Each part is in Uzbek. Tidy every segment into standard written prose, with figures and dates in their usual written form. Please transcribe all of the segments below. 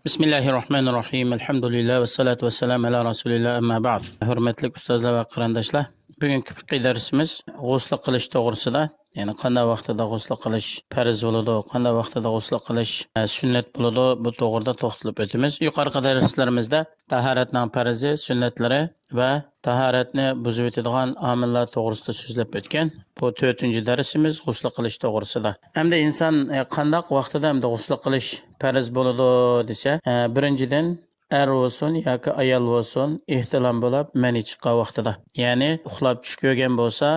Bismillahirrahmanirrahim. Elhamdülillah ve salatu ve selam ala Resulillah amma ba'd. Hürmetli ustazlar ve qarindoshlar. Bugungi fiqh dersimiz g'usl qilish to'g'risida. Ya'ni qanday vaqtida g'usl qilish farz bo'ladi, qanday vaqtida g'usl qilish sunnat bo'ladi, bu to'g'rida to'xtalib o'tamiz. Yuqorqi darslarimizda tahoratning farzi, sunnatlari va tahoratni buzib o'tadigan omillar to'g'risida so'zlab o'tgan. Bu 4-darsimiz g'usl qilish to'g'risida. Hamda inson qanday vaqtida hamda g'usl qilish farz bo'ladi desa, birinchidan er olsun yoki ayol olsun ehtilam bo'lib mani chiqqan vaqtida. Ya'ni uxlab tush ko'rgan bo'lsa,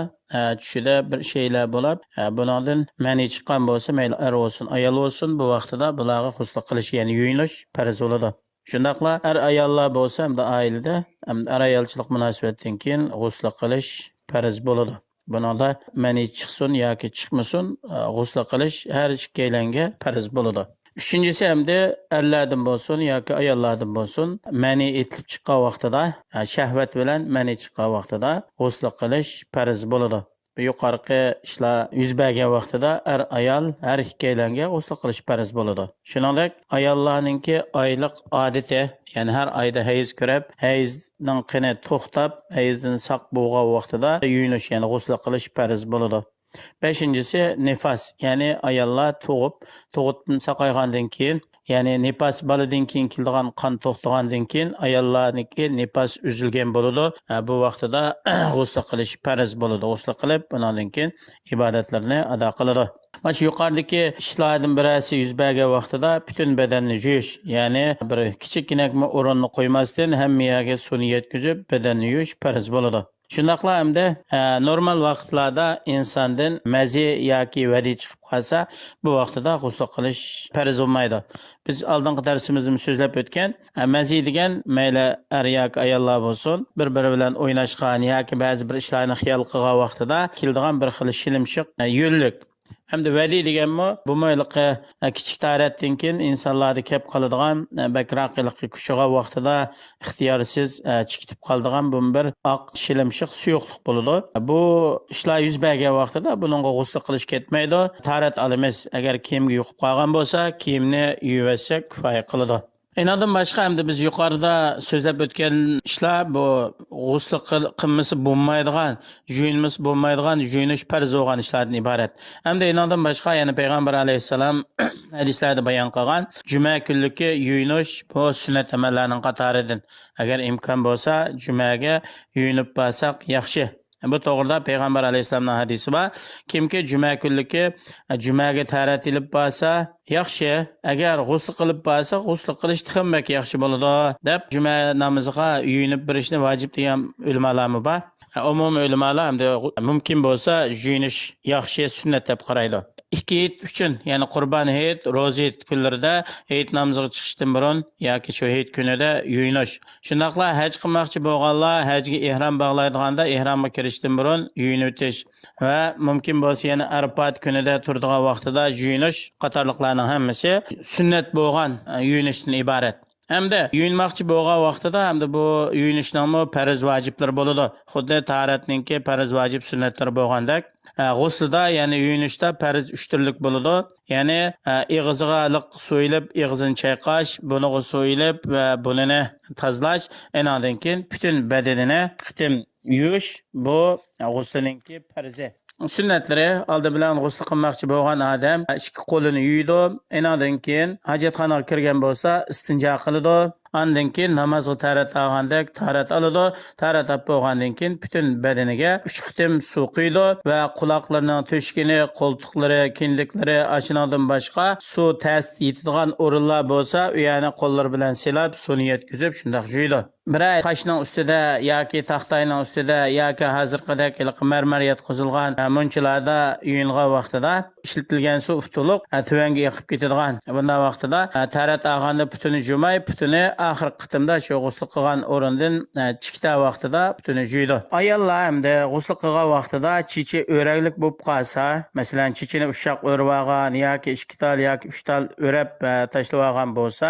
tushida bir şeyler bo'lib, bundan mani chiqqan bo'lsa, mayli er olsun, ayol olsun, bu vaqtida bularga g'usl qilish, ya'ni yuyinish farz bo'ladi. Shundaqla er ayollar bo'lsa, hamda oilada, er ayolchilik munosabatdan keyin g'usl qilish farz bo'ladi. Bunada mani chiqsin yoki chiqmasin, g'usl qilish har ikkalanga farz bo'ladi. Üçüncüsü hem de erlerden bolsun yoki ayollardan bolsun mani etilib chiqqan vaqtida, shahvat bilan mani chiqqan vaqtida g'usl qilish farz bo'ladi. Bu yuqorqi ishlar yuz bergan vaqtida ayol har ikkalanga g'usl qilish farz bo'ladi. Shuningdek, ayollarningki oylik odati, ya'ni har oyda hayz ko'rib, hayzning qini to'xtab, hayzdan saq bo'lgan vaqtida yuyinish, ya'ni g'usl qilish farz bo'ladi. Beşincisi nifas, yani ayollar tug'utdan saqaygandan keyin, ya'ni nifas boladan keyin keladigan qon to'xtagandan keyin ayollarniki nifas uzilgan bo'ladi. Bu vaqtida g'usl qilish farz bo'ladi. G'usl qilib, bundan keyin ibodatlarni ado qiladi. Mana shu yuqoridagi ishlardan birasi yuz bergan vaqtida butun badanni yuvish, ya'ni bir kichikgina o'rinni qo'ymasdan hamma yerga suvni yetkazib badanni yuvish farz bo'ladi. Shundaqla hamda normal vaqtlarda insondan mazi yoki vadi chiqib qolsa, bu vaqtida g'usl qilish farz bo'lmaydi. Biz oldingi darsimizda so'zlab o'tgan, mazi degan mayli er yoki ayollar bo'lsin, bir-biri bilan o'ynashgan yoki ba'zi bir ishlarni xiyol qilgan vaqtida keladigan bir xil shilimshiq yo'llik. Hamda vadi deganmi, bu mayliqi kichik taratdan keyin insonlarda kelib qoladigan bakraqiliqqa kushigan vaqtida ixtiyorsiz chikitib qoladigan bu bir oq shilimshiq suyuqlik bo'ladi. Bu ishlar yuz bergan vaqtida buningga g'usl qilish ketmaydi. Tarat olamiz. Agar kiyimga yuqib qolgan bo'lsa, kiyimni yuvsak kifoya qiladi. Enadan başqa hamda biz yuqorida so'zlab o'tgan ishlar bu g'usl qilmasi bo'lmaydigan, yuyinmasi bo'lmaydigan, yuyinish farz bo'lgan ishlardan iborat. Hamda enadan başqa yana payg'ambar alayhisalom hadislarda bayon qilgan juma kunligi yuyinish bu sunnat amallarning qatoridan. Agar imkon bo'lsa, jumaga yuyinib borsak yaxshi. Bu to'g'rida payg'ambar alayhisalomning hadisi bor. Kimki juma kunligi jumaga tarat ilib borsa, yaxshi. Agar g'usl qilib borsa, g'usl qilish ham yaxshi bo'ladi deb juma namoziga yuyinib borishni vojib degan ulamolarmi bor. Umumiy ulamolar hamda mumkin bo'lsa yuyinish yaxshi sunnat deb qaraydi. İki Hit uchun, ya'ni Qurbon Hit, Ro'za Hit kunlarida Hit namoziga chiqishdan burun yoki shu Hit kunida yuyinish. Shundaqla haj qilmoqchi bo'lganlar hajga ihrom bog'laydiganda ihromga kirishdan burun yuyinib o'tish va mumkin bo'lsa yana Arafat kunida turadigan vaqtida yuyinish qatorliqlarning hammasi sunnat bo'lgan yuyinishdan iborat. Hamda yuyinmoqchi bo'lgan vaqtida hamda bu yuyinishning farz vojiblar bo'ladi. Xuddi tahoratningki farz vojib sunnatlari bo'lgandek, g'uslda ya'ni yuyinishda farz 3 turlik bo'ladi. Ya'ni ig'ziga so'yilib, ig'zini chayqash, buni so'yilib va bunini tozalash, undan keyin butun badanini qitim yuvish bu g'usliningki farzi. Sunnatlari oldi bilan g'usl qilmoqchi bo'lgan odam ikki qo'lini yuydi, undan keyin hojatxonaga kirgan bo'lsa istinjo qiladi. Ondan keyin namozga tarat olgandek tarat oladi. Tarat olib bo'lgandan keyin butun badaniga 3 qitim suv quydi va quloqlarining to'shkini, qo'ltiqlari, kindiklari, ashinodan boshqa suv tast yetadigan o'rinlar bo'lsa, u yana qo'llar bilan silab, suvni yetkazib shunday yuydi. Biray qashning ustida yoki taxtayning ustida yoki hozirgidek marmar yotqizilgan munchalarda yuyingan vaqtida ishlatilgan suv uftuluq tuvanga yiqib ketadigan. Bunday vaqtida tarat olganda putini jumay, putini oxir qitimda shu g'usl qilgan o'rindan chiqta vaqtida putini yuydi. Ayollar hamda g'usl qilgan vaqtida chichi o'raklik bo'lib qolsa, masalan chichini ushoq o'rib olgan yoki 2 tal yoki 3 tal o'rab tashlab olgan bo'lsa,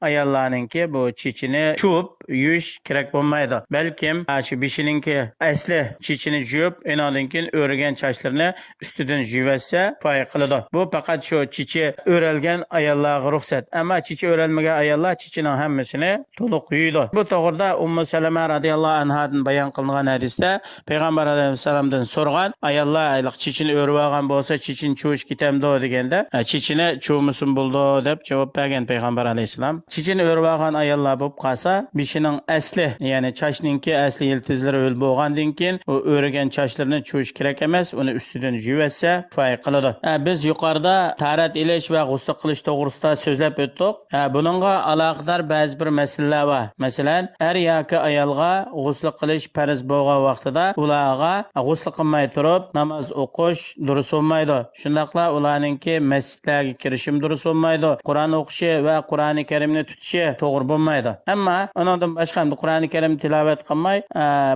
ayollarningki bu chichini chuvib yuvish kerak bo'lmaydi. Balkim shu beshininki asli chichini yuvib, inodan keyin o'ragan sochlarni ustidan yuvasa foyda qiladi. Bu faqat shu chichi o'ralgan ayollarga ruxsat. Ammo chichi o'ralmagan ayollar chichining hammasini to'liq yuydi. Bu to'g'rida Ummu Salama radhiyallohu anhadan bayon qilingan hadisda payg'ambar alayhisolamdan so'ragan ayollar ayliq chichini o'rib olgan bo'lsa, chichini chuvish ketamdi deganda, chichini chuvmasin bo'ldi deb javob bergan payg'ambar alayhisolam. Chichini o'rib olgan ayollar bo'lib qolsa, beshining asli, ya'ni sochninki asli yiltizlari o'lib bo'lgandan keyin u o'ragan sochlarni chuvish kerak emas, uni ustidan yuvasa foyda qiladi. Biz yuqorida tarat ilish va g'usl qilish to'g'risida so'zlab o'tdik. Buningga aloqador ba'zi bir masalalar bor. Masalan, er yoki ayolga g'usl qilish farz bo'lgan vaqtida ularga g'usl qilmay turib namoz o'qish durust bo'lmaydi. Shundaqla ularningki masjidlarga kirishim durust bo'lmaydi. Qur'on o'qishi va Qur'oni Karimni tutishi to'g'ri bo'lmaydi. Ammo undan boshqa Qur'oni Karim tilovat qilmay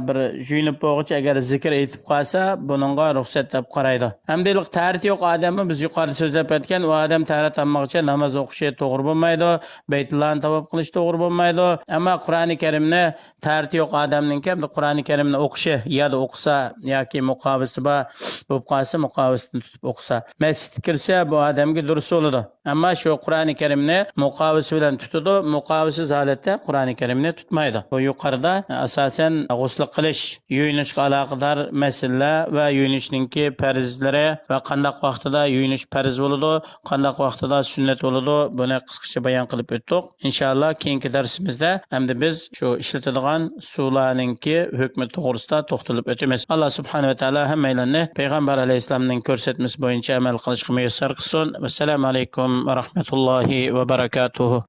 bir juyinib bo'lg'icha agar zikr aytib qolsa, buningga ruxsat deb qaraydi. Hamdalik tarat yo'q odamni biz yuqorida so'zlab o'tgan, u odam tarat olmoqchi namoz o'qishi to'g'ri bo'lmaydi, Baytullohni tavob qilish to'g'ri bo'lmaydi. Ammo Qur'oni Karimni tarat yo'q odamninki Qur'oni Karimni o'qishi yoki o'qisa yoki muqovisi bor bo'lib qolsa, muqovisini tutib o'qisa, masjidga kirsa bu odamga durust bo'ladi. Ammo shu Qur'oni Karimni muqovisi bilan tutadi, muqovisiz holatda Qur'oni Karimni tutmaydi. Bu yuqorida asosan g'usl qilish, yuyinishga aloqador masalalar va yuyinishninki farzlari va qanday vaqtida yuyinish farz bo'ladi, qanday vaqtida sunnat bo'ladi, buni qisqacha bayon qilib o'tdik. Inshaalloh keyingi darsimizda hamda biz shu ishlatadigan suvlarninki hukmi to'g'risida to'xtalib o'tamiz. Alloh subhanahu va taolo hammalarni payg'ambar alayhisolamning ko'rsatmasi bo'yicha amal qilishga muyassar qilsin. Assalomu alaykum va rahmatullohi va barakatuh.